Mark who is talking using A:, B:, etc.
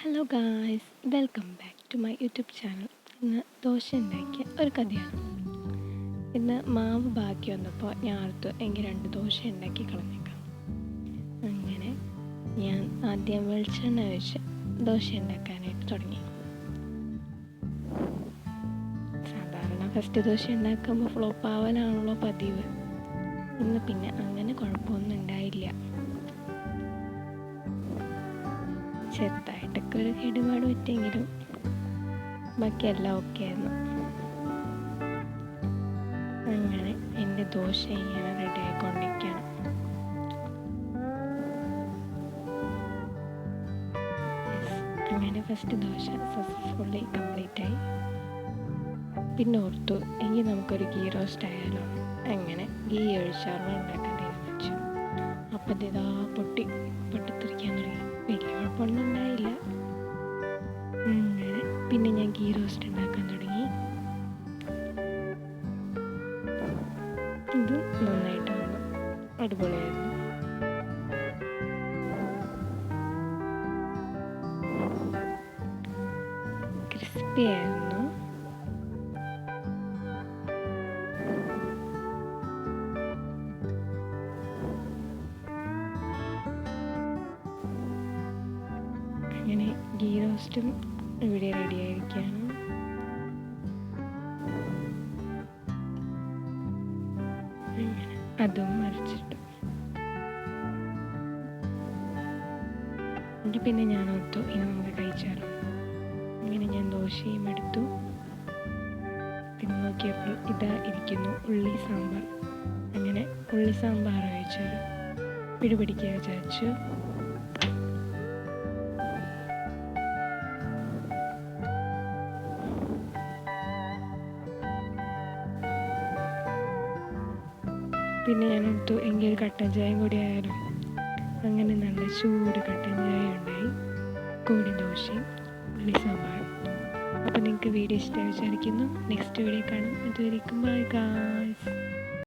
A: Hello guys, welcome back to my YouTube channel. ഇന്ന് ദോശ ഉണ്ടാക്കിയ ഒരു കഥയാണ്. ഇന്ന് മാവ് ബാക്കി വന്നപ്പോൾ ഞാൻ ഓർത്തു എങ്കിൽ 2 ദോശ ഉണ്ടാക്കി കളഞ്ഞേക്കാം. അങ്ങനെ ഞാൻ ആദ്യം വെളിച്ചെണ്ണ ഒഴിച്ച് ദോശ ഉണ്ടാക്കാനായിട്ട് തുടങ്ങി. സാധാരണ ഫസ്റ്റ് ദോശ ഉണ്ടാക്കുമ്പോൾ ഫ്ലോപ്പ് ആവാനാണല്ലോ പതിവ്. ഇന്ന് പിന്നെ അങ്ങനെ കുഴപ്പമൊന്നും ഉണ്ടായില്ല. ചെറുതായിട്ടൊക്കെ ഒരു കേടുപാട് പറ്റിയെങ്കിലും ബാക്കിയെല്ലാം ഓക്കെ ആയിരുന്നു. അങ്ങനെ എൻ്റെ ദോശ ഇങ്ങനെ റെഡി ആയിക്കൊണ്ടിരിക്കുകയാണ്. അങ്ങനെ ഫസ്റ്റ് ദോശ സക്സസ്ഫുള്ളി കംപ്ലീറ്റ് ആയി. പിന്നെ ഓർത്തു എങ്കിൽ നമുക്കൊരു ഗീ റോസ്റ്റ് ആയാലോ. അങ്ങനെ ഗീ ഒഴിച്ചാർമ ഉണ്ടാക്കാൻ തീരുമാനിച്ചു. അപ്പം ഇതാ പൊട്ടിത്തെറിക്കാൻ തുടങ്ങി. വലിയ കുഴപ്പമൊന്നും ഉണ്ടായില്ല. അങ്ങനെ പിന്നെ ഞാൻ ഗീ റോസ്റ്റ് ഉണ്ടാക്കാൻ തുടങ്ങി. ഇത് നന്നായിട്ട് വന്നു, അടിപൊളിയായിരുന്നു. ക്രിസ്പി ആയിരുന്നു. അങ്ങനെ ഗീ റോസ്റ്റും ഇവിടെ റെഡി ആയിരിക്കുകയാണ്. അങ്ങനെ അതും മറിച്ചിട്ടു. എന്നിട്ട് പിന്നെ ഞാൻ ഓർത്തു ഇനി നമുക്ക് കഴിച്ചാലോ. അങ്ങനെ ഞാൻ ദോശയും എടുത്തു. പിന്നെ നോക്കിയപ്പോൾ ഇതാ ഇരിക്കുന്നു ഉള്ളി സാമ്പാർ. അങ്ങനെ ഉള്ളി സാമ്പാർ കഴിച്ചൊരു പിടിപിടിക്കുക വിചാരിച്ചു. പിന്നെ ഞാൻ എടുത്തു എങ്കിൽ ഒരു കട്ടൻ ചായയും കൂടി ആയാലും. അങ്ങനെ നല്ല ചൂട് കട്ടൻ ചായ ഉണ്ടായി, കൂടി ദോശയും ഉള്ളി സാമ്പാറും. അപ്പോൾ നിങ്ങൾക്ക് വീഡിയോ ഇഷ്ടമായി വിചാരിക്കുന്നു. നെക്സ്റ്റ് വീഡിയോ കാണാം. അതുവരേക്കും ബൈ ഗായ്സ്.